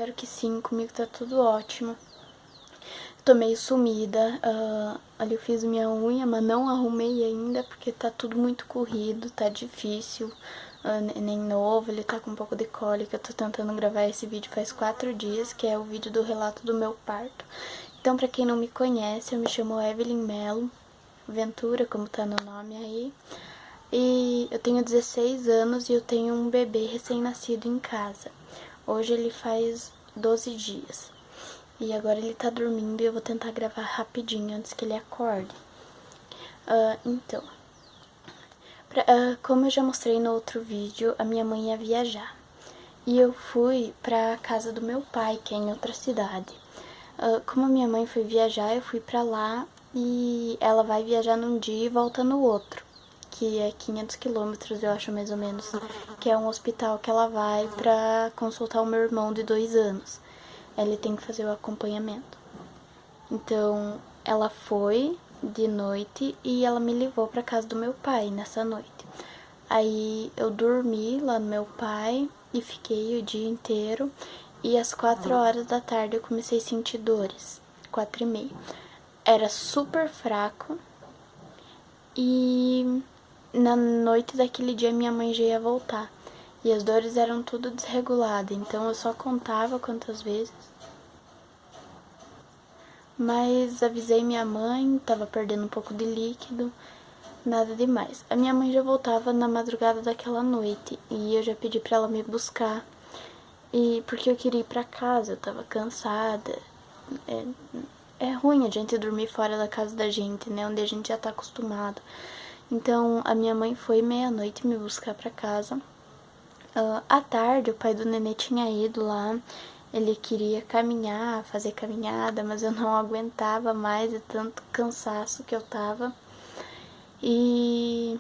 espero que sim, comigo tá tudo ótimo. Tô meio sumida, ali eu fiz minha unha, mas não arrumei ainda porque tá tudo muito corrido, tá difícil. Neném novo, ele tá com um pouco de cólica, eu tô tentando gravar esse vídeo faz 4 dias, que é o vídeo do relato do meu parto. Então, pra quem não me conhece, eu me chamo Evelyn Mello Ventura, como tá no nome aí. E eu tenho 16 anos e eu tenho um bebê recém-nascido em casa. Hoje ele faz 12 dias. E agora ele tá dormindo e eu vou tentar gravar rapidinho antes que ele acorde. Então, como eu já mostrei no outro vídeo, a minha mãe ia viajar. E eu fui pra casa do meu pai, que é em outra cidade. Como a minha mãe foi viajar, eu fui pra lá e ela vai viajar num dia e volta no outro. Que é 500 quilômetros, eu acho, mais ou menos. Que é um hospital que ela vai pra consultar o meu irmão de 2 anos. Ele tem que fazer o acompanhamento. Então, ela foi de noite e ela me levou pra casa do meu pai nessa noite. Aí eu dormi lá no meu pai e fiquei o dia inteiro. E às 4 horas da tarde eu comecei a sentir dores. 4h30. Era super fraco. E na noite daquele dia minha mãe já ia voltar. E as dores eram tudo desreguladas. Então eu só contava quantas vezes. Mas avisei minha mãe, tava perdendo um pouco de líquido, nada demais. A minha mãe já voltava na madrugada daquela noite e eu já pedi pra ela me buscar. E porque eu queria ir pra casa, eu tava cansada. É ruim a gente dormir fora da casa da gente, né, onde a gente já tá acostumado. Então a minha mãe foi meia-noite me buscar pra casa. À tarde, o pai do nenê tinha ido lá. Ele queria caminhar, fazer caminhada, mas eu não aguentava mais de tanto cansaço que eu tava. E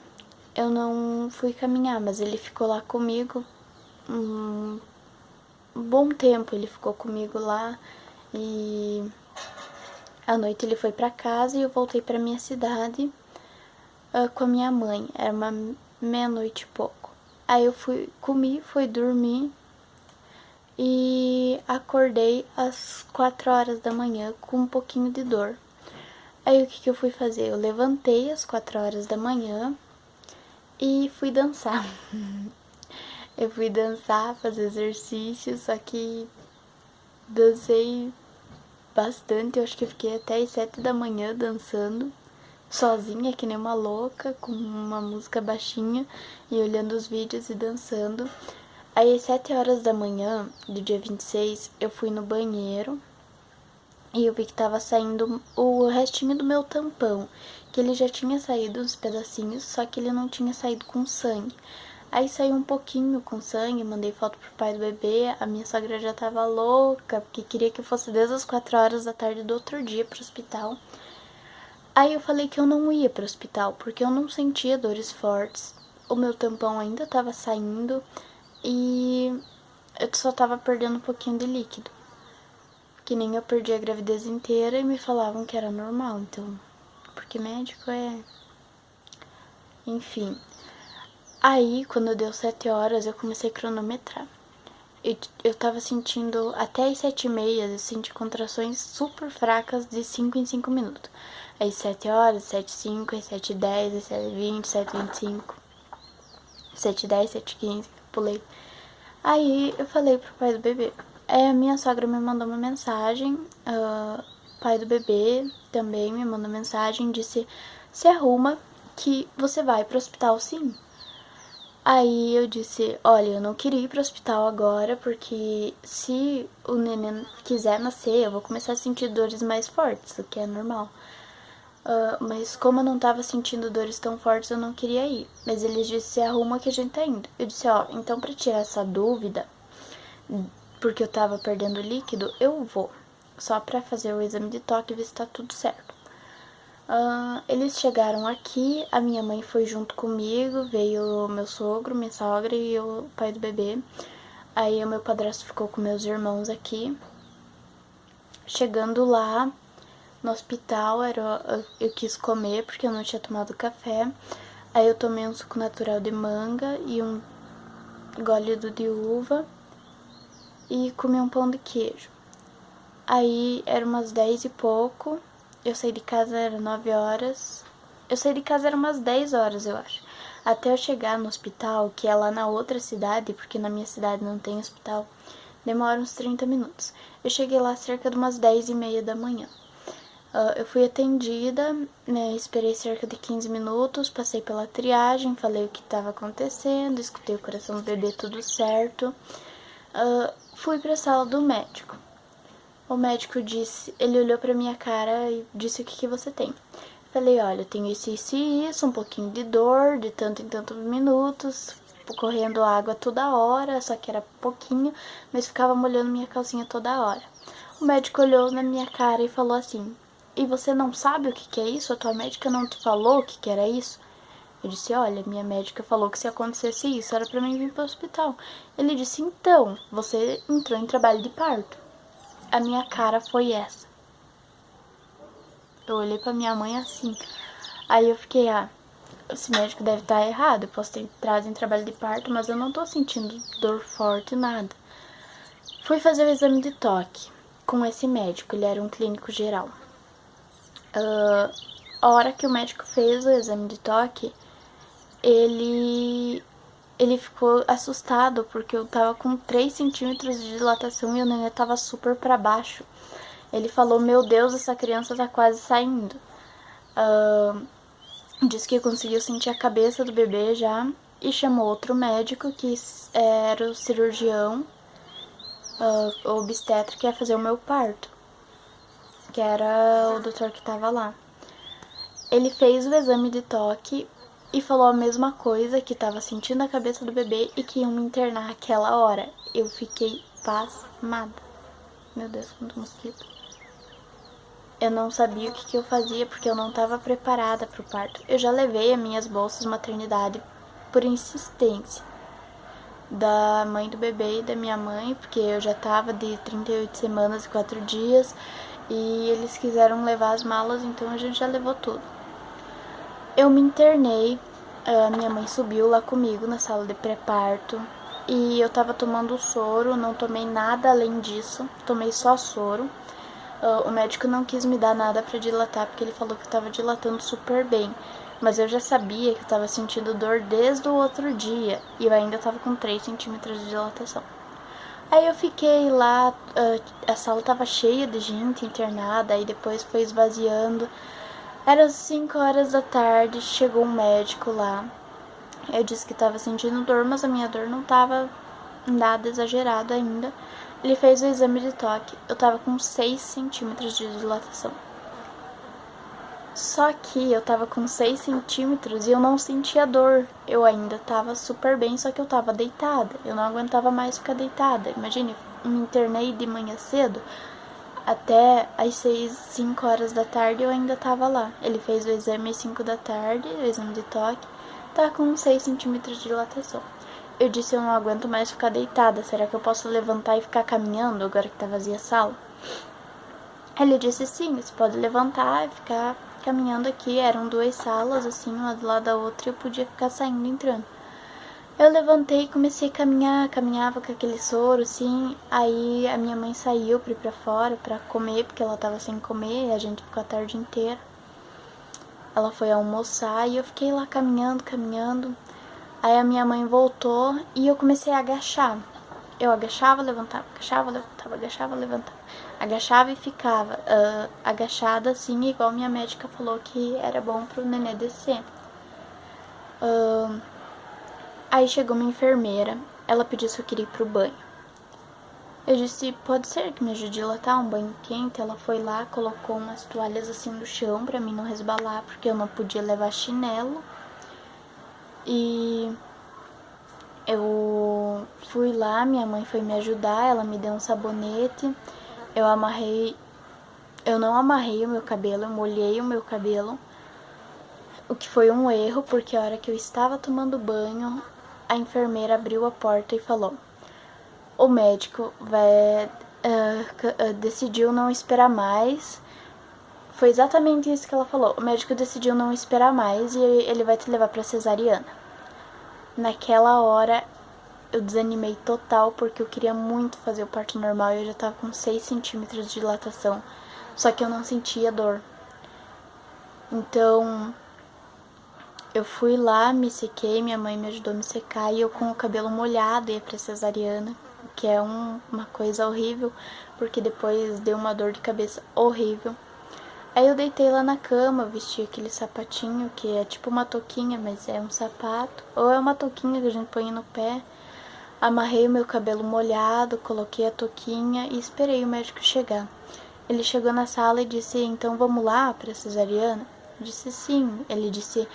eu não fui caminhar, mas ele ficou lá comigo um bom tempo. Ele ficou comigo lá e à noite ele foi pra casa e eu voltei pra minha cidade com a minha mãe. Era uma meia-noite e pouco. Aí eu comi, fui dormir. E acordei às 4 horas da manhã com um pouquinho de dor. Aí o que eu fui fazer? Eu levantei às 4 horas da manhã e fui dançar. Eu fui dançar, fazer exercício, só que dancei bastante. Eu acho que eu fiquei até às 7 da manhã dançando, sozinha, que nem uma louca, com uma música baixinha e olhando os vídeos e dançando. Aí às 7 horas da manhã do dia 26, eu fui no banheiro e eu vi que tava saindo o restinho do meu tampão, que ele já tinha saído uns pedacinhos, só que ele não tinha saído com sangue. Aí saiu um pouquinho com sangue, mandei foto pro pai do bebê, a minha sogra já tava louca, porque queria que eu fosse desde as 4 horas da tarde do outro dia pro hospital. Aí eu falei que eu não ia pro hospital, porque eu não sentia dores fortes, o meu tampão ainda tava saindo e eu só tava perdendo um pouquinho de líquido. Que nem eu perdi a gravidez inteira e me falavam que era normal, então... Porque médico é... Enfim. Aí, quando deu 7 horas, eu comecei a cronometrar. Eu tava sentindo, até as 7h30, eu senti contrações super fracas de 5 em 5 minutos. Às 7 horas, 7h05, às 7h10, às 7h20, 7h25, 7h10, 7h15, pulei. Aí eu falei pro pai do bebê. A minha sogra me mandou uma mensagem, pai do bebê também me mandou mensagem, disse: se arruma que você vai pro hospital sim. Aí eu disse: olha, eu não queria ir pro hospital agora, porque se o neném quiser nascer, eu vou começar a sentir dores mais fortes, o que é normal. Mas como eu não tava sentindo dores tão fortes, eu não queria ir. Mas eles disseram: se arruma que a gente tá indo. Eu disse: ó, então pra tirar essa dúvida, porque eu tava perdendo líquido, eu vou. Só pra fazer o exame de toque e ver se tá tudo certo. Eles chegaram aqui, a minha mãe foi junto comigo, veio meu sogro, minha sogra e o pai do bebê. Aí o meu padrasto ficou com meus irmãos aqui. Chegando lá no hospital, eu quis comer porque eu não tinha tomado café. Aí eu tomei um suco natural de manga e um gólido de uva. e comi um pão de queijo. Aí era umas 10 e pouco, eu saí de casa, era 9 horas. Eu saí de casa, era umas 10 horas, eu acho. Até eu chegar no hospital, que é lá na outra cidade, porque na minha cidade não tem hospital, demora uns 30 minutos. Eu cheguei lá cerca de umas 10h30 da manhã. Eu fui atendida, né, esperei cerca de 15 minutos, passei pela triagem, falei o que estava acontecendo, escutei o coração do bebê, tudo certo. Fui para a sala do médico. O médico disse, ele olhou pra minha cara e disse: o que você tem? Falei: olha, eu tenho isso, um pouquinho de dor, de tanto em tantos minutos, correndo água toda hora, só que era pouquinho, mas ficava molhando minha calcinha toda hora. O médico olhou na minha cara e falou assim: e você não sabe o que é isso? A tua médica não te falou o que era isso? Eu disse: olha, minha médica falou que se acontecesse isso era pra mim vir pro hospital. Ele disse: então, você entrou em trabalho de parto. A minha cara foi essa. Eu olhei pra minha mãe assim. Aí eu fiquei: esse médico deve estar errado. Eu posso ter entrado em trabalho de parto, mas eu não tô sentindo dor forte, nada. Fui fazer o exame de toque com esse médico, ele era um clínico geral. A hora que o médico fez o exame de toque, ele ficou assustado porque eu tava com 3 centímetros de dilatação e o nenê tava super pra baixo. Ele falou: meu Deus, essa criança tá quase saindo. Disse que conseguiu sentir a cabeça do bebê já e chamou outro médico que era o cirurgião, o obstetra, que ia fazer o meu parto, que era o doutor que tava lá. Ele fez o exame de toque e falou a mesma coisa, que tava sentindo a cabeça do bebê e que iam me internar aquela hora. Eu fiquei pasmada. Meu Deus, quanto mosquito. Eu não sabia o que eu fazia porque eu não estava preparada para o parto. Eu já levei as minhas bolsas maternidade por insistência da mãe do bebê e da minha mãe, porque eu já estava de 38 semanas e 4 dias e eles quiseram levar as malas, então a gente já levou tudo. Eu me internei, a minha mãe subiu lá comigo na sala de pré-parto e eu tava tomando soro, não tomei nada além disso, tomei só soro. O médico não quis me dar nada pra dilatar, porque ele falou que eu tava dilatando super bem. Mas eu já sabia que eu tava sentindo dor desde o outro dia, e eu ainda tava com 3 centímetros de dilatação. Aí eu fiquei lá, a sala tava cheia de gente internada, aí depois foi esvaziando. Era 5 horas da tarde, chegou um médico lá. Eu disse que tava sentindo dor, mas a minha dor não tava nada exagerado ainda. Ele fez o exame de toque, eu tava com 6 centímetros de dilatação. Só que eu tava com 6 centímetros e eu não sentia dor. Eu ainda tava super bem, só que eu tava deitada. Eu não aguentava mais ficar deitada. Imagine, me internei de manhã cedo, até às 5 horas da tarde eu ainda tava lá. Ele fez o exame às 5 da tarde, o exame de toque, tá com 6 centímetros de dilatação. Eu disse: eu não aguento mais ficar deitada, será que eu posso levantar e ficar caminhando agora que tá vazia a sala? Ele disse: sim, você pode levantar e ficar caminhando aqui. Eram 2 salas, assim, uma do lado da outra, e eu podia ficar saindo e entrando. Eu levantei e comecei a caminhar, caminhava com aquele soro, assim. Aí a minha mãe saiu pra ir pra fora pra comer, porque ela tava sem comer, e a gente ficou a tarde inteira. Ela foi almoçar e eu fiquei lá caminhando, caminhando. Aí a minha mãe voltou e eu comecei a agachar. Eu agachava, levantava, agachava, levantava, agachava, levantava. Agachava e ficava agachada assim, igual minha médica falou que era bom pro nenê descer. Aí chegou uma enfermeira, ela pediu se eu queria ir pro banho. Eu disse: pode ser que me ajude a dilatar, um banho quente. Ela foi lá, colocou umas toalhas assim no chão pra mim não resbalar, porque eu não podia levar chinelo. E eu fui lá, minha mãe foi me ajudar, ela me deu um sabonete. Eu não amarrei o meu cabelo, eu molhei o meu cabelo. O que foi um erro, porque a hora que eu estava tomando banho, a enfermeira abriu a porta e falou: o médico decidiu não esperar mais. Foi exatamente isso que ela falou: o médico decidiu não esperar mais e ele vai te levar pra cesariana. Naquela hora eu desanimei total, porque eu queria muito fazer o parto normal e eu já tava com 6 centímetros de dilatação. Só que eu não sentia dor. Então, eu fui lá, me sequei, minha mãe me ajudou a me secar e eu com o cabelo molhado ia pra cesariana, que é uma coisa horrível, porque depois deu uma dor de cabeça horrível. Aí eu deitei lá na cama, vesti aquele sapatinho que é tipo uma touquinha, mas é um sapato, ou é uma touquinha que a gente põe no pé. Amarrei o meu cabelo molhado, coloquei a touquinha e esperei o médico chegar. Ele chegou na sala e disse, então vamos lá pra cesariana? Eu disse sim. Ele disse,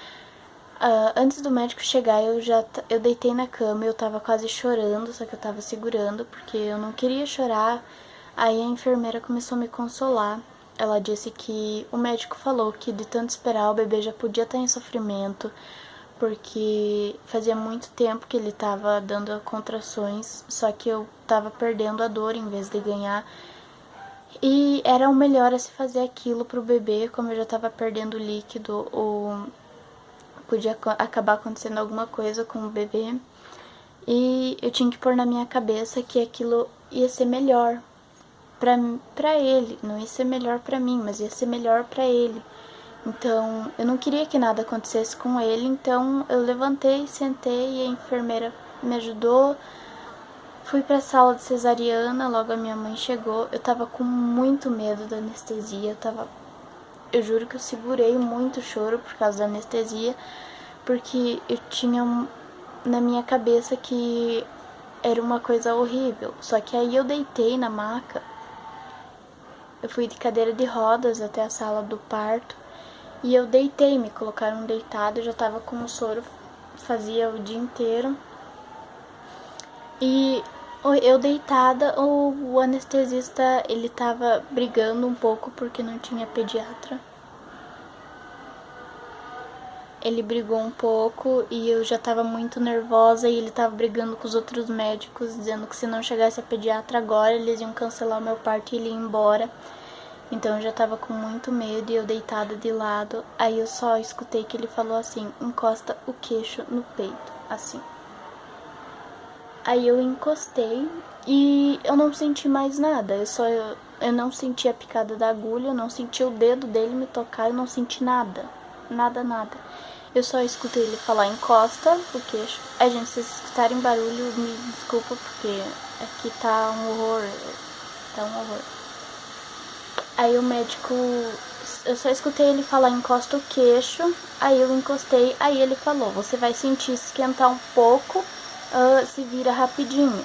antes do médico chegar eu deitei na cama, eu tava quase chorando, só que eu tava segurando porque eu não queria chorar. Aí a enfermeira começou a me consolar. Ela disse que o médico falou que de tanto esperar o bebê já podia estar em sofrimento, porque fazia muito tempo que ele tava dando contrações, só que eu tava perdendo a dor em vez de ganhar. E era o melhor a se fazer aquilo pro bebê, como eu já tava perdendo líquido, ou podia acabar acontecendo alguma coisa com o bebê. E eu tinha que pôr na minha cabeça que aquilo ia ser melhor pra ele, não ia ser melhor pra mim, mas ia ser melhor pra ele. Então, eu não queria que nada acontecesse com ele, então eu levantei, sentei e a enfermeira me ajudou. Fui pra sala de cesariana, logo a minha mãe chegou. Eu tava com muito medo da anestesia, eu juro que eu segurei muito choro por causa da anestesia, porque eu tinha na minha cabeça que era uma coisa horrível. Só que aí eu deitei na maca, eu fui de cadeira de rodas até a sala do parto e eu deitei, me colocaram deitado, eu já tava com o soro, fazia o dia inteiro. E eu deitada, o anestesista, ele tava brigando um pouco porque não tinha pediatra. Ele brigou um pouco e eu já tava muito nervosa e ele tava brigando com os outros médicos, dizendo que se não chegasse a pediatra agora, eles iam cancelar o meu parto e ele ia embora. Então eu já tava com muito medo e eu deitada de lado. Aí eu só escutei que ele falou assim, encosta o queixo no peito, assim. Aí eu encostei e eu não senti mais nada, eu não senti a picada da agulha, eu não senti o dedo dele me tocar, eu não senti nada, nada. Eu só escutei ele falar encosta o queixo. Ai, gente, se vocês escutarem barulho, me desculpa porque aqui tá um horror, Aí o médico, eu só escutei ele falar encosta o queixo, aí eu encostei, aí ele falou, você vai sentir esquentar um pouco, se vira rapidinho.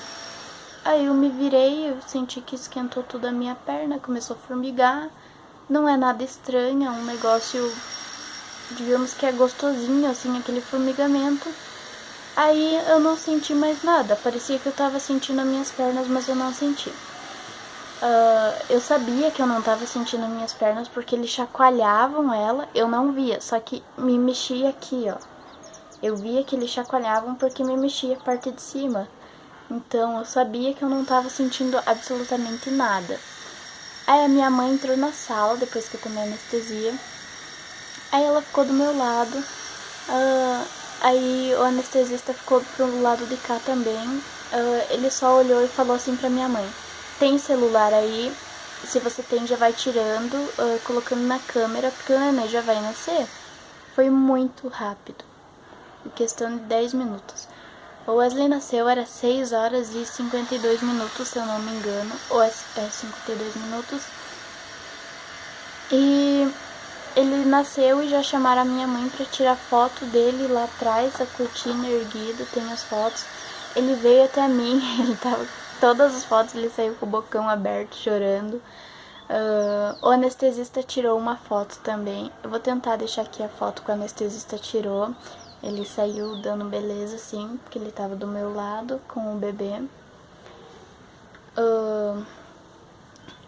Aí eu me virei, eu senti que esquentou toda a minha perna, começou a formigar. Não é nada estranho, é um negócio, digamos que é gostosinho, assim, aquele formigamento. Aí eu não senti mais nada, parecia que eu tava sentindo as minhas pernas, mas eu não senti. Eu sabia que eu não tava sentindo as minhas pernas porque eles chacoalhavam ela, eu não via, só que me mexia aqui, ó. Eu via que eles chacoalhavam porque me mexia a parte de cima. Então eu sabia que eu não tava sentindo absolutamente nada. Aí a minha mãe entrou na sala depois que eu tomei anestesia. Aí ela ficou do meu lado. Aí o anestesista ficou pro lado de cá também. Ele só olhou e falou assim pra minha mãe: tem celular aí? Se você tem, já vai tirando, colocando na câmera, porque o neném já vai nascer. Foi muito rápido, em questão de 10 minutos. O Wesley nasceu, era 6 horas e 52 minutos, se eu não me engano, ou é 52 minutos. E ele nasceu e já chamaram a minha mãe pra tirar foto dele lá atrás, a cortina erguida, tem as fotos. Ele veio até mim, ele tava, todas as fotos ele saiu com o bocão aberto, chorando. O anestesista tirou uma foto também. Eu vou tentar deixar aqui a foto que o anestesista tirou. Ele saiu dando beleza, assim, porque ele tava do meu lado com o bebê.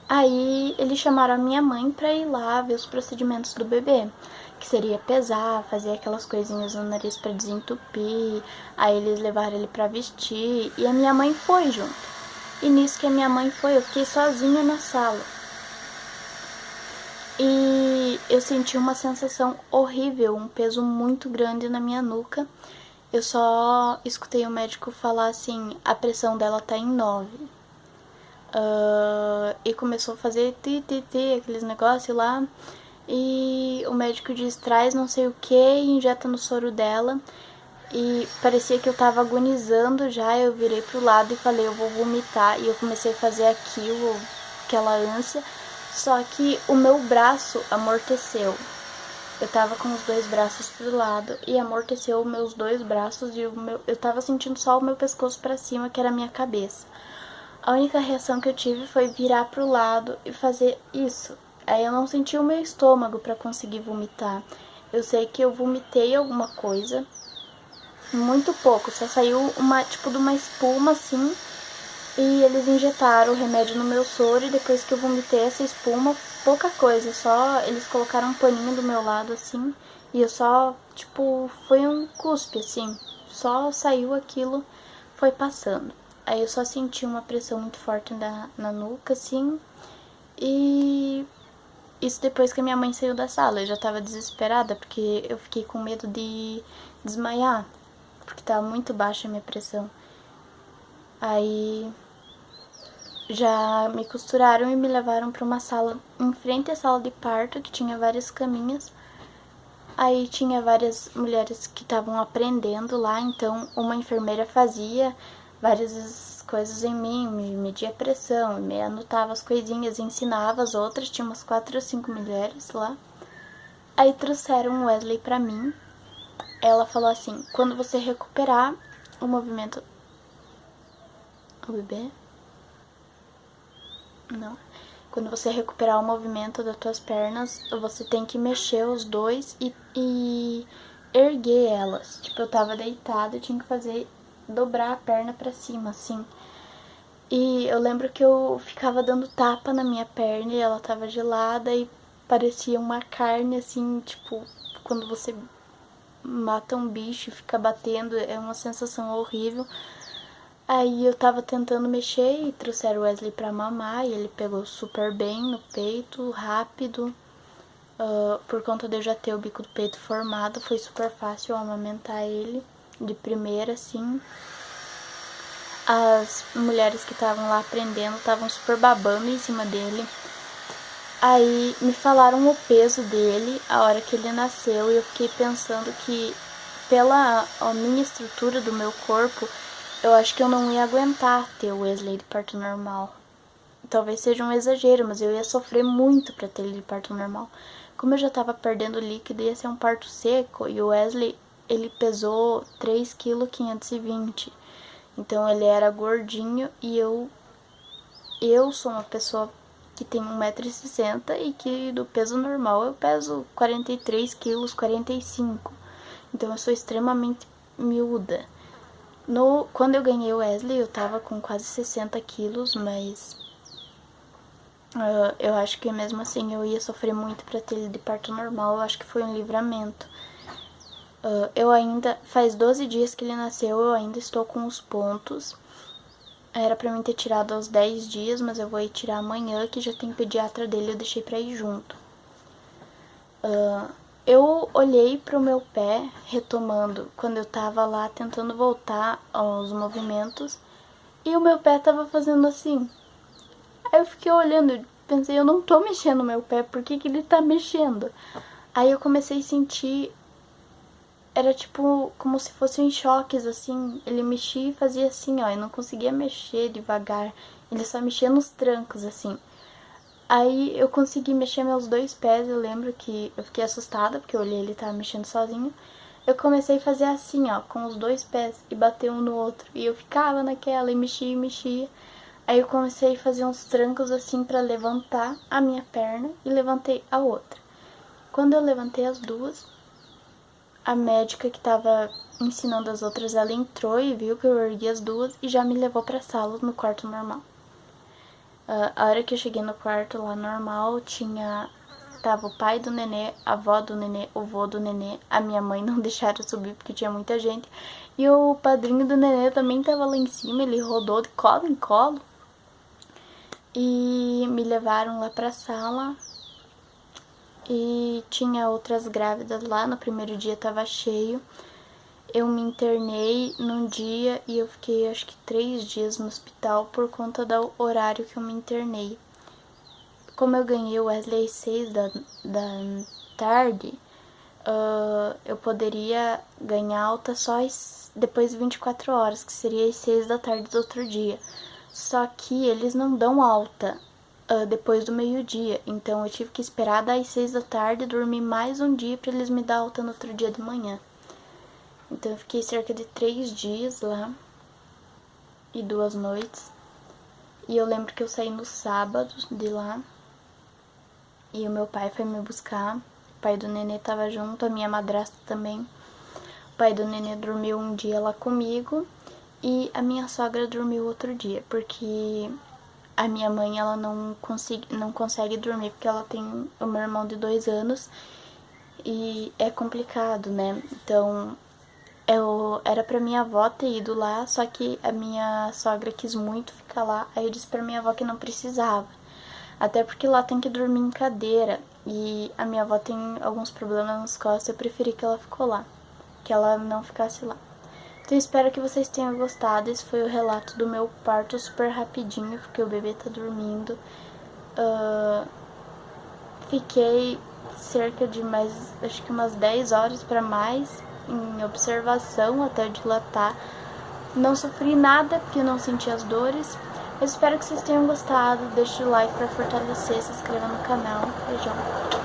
Aí eles chamaram a minha mãe pra ir lá ver os procedimentos do bebê, que seria pesar, fazer aquelas coisinhas no nariz pra desentupir. Aí eles levaram ele pra vestir e a minha mãe foi junto. E nisso que a minha mãe foi, eu fiquei sozinha na sala. E eu senti uma sensação horrível, um peso muito grande na minha nuca. Eu só escutei o médico falar assim, a pressão dela tá em 9. E começou a fazer aqueles negócios lá. E o médico disse, traz não sei o que, injeta no soro dela. E parecia que eu tava agonizando já, eu virei pro lado e falei, eu vou vomitar. E eu comecei a fazer aquilo, aquela ânsia. Só que o meu braço amorteceu. Eu tava com os dois braços pro lado e amorteceu meus dois braços e eu tava sentindo só o meu pescoço pra cima, que era a minha cabeça. A única reação que eu tive foi virar pro lado e fazer isso. Aí eu não senti o meu estômago pra conseguir vomitar. Eu sei que eu vomitei alguma coisa, muito pouco, só saiu tipo de uma espuma assim. E eles injetaram o remédio no meu soro e depois que eu vomitei essa espuma, pouca coisa, só eles colocaram um paninho do meu lado assim e eu só, tipo, foi um cuspe assim, só saiu aquilo, foi passando. Aí eu só senti uma pressão muito forte na nuca assim e isso depois que a minha mãe saiu da sala. Eu já tava desesperada porque eu fiquei com medo de desmaiar, porque tava muito baixa a minha pressão. Aí já me costuraram e me levaram para uma sala em frente à sala de parto, que tinha várias caminhas. Aí tinha várias mulheres que estavam aprendendo lá, então uma enfermeira fazia várias coisas em mim, me media a pressão, me anotava as coisinhas, ensinava as outras, tinha umas 4 ou 5 mulheres lá. Aí trouxeram o Wesley pra mim. Ela falou assim, quando você recuperar o movimento... O bebê? Não. Quando você recuperar o movimento das tuas pernas, você tem que mexer os dois e erguer elas. Tipo, eu tava deitada, eu tinha que fazer dobrar a perna pra cima, assim. E eu lembro que eu ficava dando tapa na minha perna e ela tava gelada e parecia uma carne, assim, tipo, quando você mata um bicho e fica batendo, é uma sensação horrível. Aí eu tava tentando mexer e trouxeram o Wesley pra mamar e ele pegou super bem no peito, rápido. Por conta de eu já ter o bico do peito formado, foi super fácil amamentar ele de primeira, assim. As mulheres que estavam lá aprendendo estavam super babando em cima dele. Aí me falaram o peso dele a hora que ele nasceu e eu fiquei pensando que pela a minha estrutura do meu corpo, eu acho que eu não ia aguentar ter o Wesley de parto normal. Talvez seja um exagero, mas eu ia sofrer muito pra ter ele de parto normal. Como eu já tava perdendo líquido, ia ser um parto seco e o Wesley, ele pesou 3,520 kg. Então ele era gordinho e eu sou uma pessoa que tem 1,60 m e que do peso normal eu peso 43 quilos, 45. Então eu sou extremamente miúda. Quando eu ganhei o Wesley eu tava com quase 60 quilos, mas eu acho que mesmo assim eu ia sofrer muito pra ter ele de parto normal. Eu acho que foi um livramento. Eu ainda, faz 12 dias que ele nasceu, eu ainda estou com os pontos. Era pra mim ter tirado aos 10 dias, mas eu vou ir tirar amanhã, que já tem pediatra dele, eu deixei pra ir junto. Eu olhei pro meu pé, retomando, quando eu tava lá tentando voltar aos movimentos, e o meu pé tava fazendo assim. Aí eu fiquei olhando, pensei, eu não tô mexendo meu pé, por que que ele tá mexendo? Aí eu comecei a sentir, era tipo como se fossem choques, assim, ele mexia e fazia assim, ó, eu não conseguia mexer devagar, ele só mexia nos trancos, assim. Aí eu consegui mexer meus dois pés, eu lembro que eu fiquei assustada, porque eu olhei ele tava mexendo sozinho. Eu comecei a fazer assim, ó, com os dois pés e bater um no outro, e eu ficava naquela e mexia e mexia. Aí eu comecei a fazer uns trancos assim pra levantar a minha perna e levantei a outra. Quando eu levantei as duas, a médica que tava ensinando as outras, ela entrou e viu que eu ergui as duas e já me levou pra sala, no quarto normal. A hora que eu cheguei no quarto lá normal, tava o pai do nenê, a avó do nenê, o vô do nenê, a minha mãe não deixaram eu subir porque tinha muita gente. E o padrinho do nenê também tava lá em cima, ele rodou de colo em colo. E me levaram lá pra sala e tinha outras grávidas lá, no primeiro dia tava cheio. eu me internei num dia e eu fiquei acho que 3 dias no hospital por conta do horário que eu me internei. Como eu ganhei o Wesley às 6 da tarde, eu poderia ganhar alta só depois de 24 horas, que seria às 6 da tarde do outro dia. Só que eles não dão alta depois do meio-dia, então eu tive que esperar das 6 da tarde, dormir mais um dia para eles me dar alta no outro dia de manhã. Então eu fiquei cerca de 3 dias lá e 2 noites. E eu lembro que eu saí no sábado de lá e o meu pai foi me buscar. O pai do nenê tava junto, a minha madrasta também. O pai do nenê dormiu um dia lá comigo e a minha sogra dormiu outro dia, porque a minha mãe ela não consegue dormir porque ela tem o meu irmão de 2 anos e é complicado, né? Então era pra minha avó ter ido lá, só que a minha sogra quis muito ficar lá, aí eu disse pra minha avó que não precisava. Até porque lá tem que dormir em cadeira e a minha avó tem alguns problemas nas costas, eu preferi que ela ficou lá, que ela não ficasse lá. Então espero que vocês tenham gostado, esse foi o relato do meu parto super rapidinho, porque o bebê tá dormindo. Fiquei cerca de acho que umas 10 horas para mais em observação até dilatar. Não sofri nada porque eu não senti as dores. Eu espero que vocês tenham gostado. Deixe o like para fortalecer, se inscreva no canal. Beijão.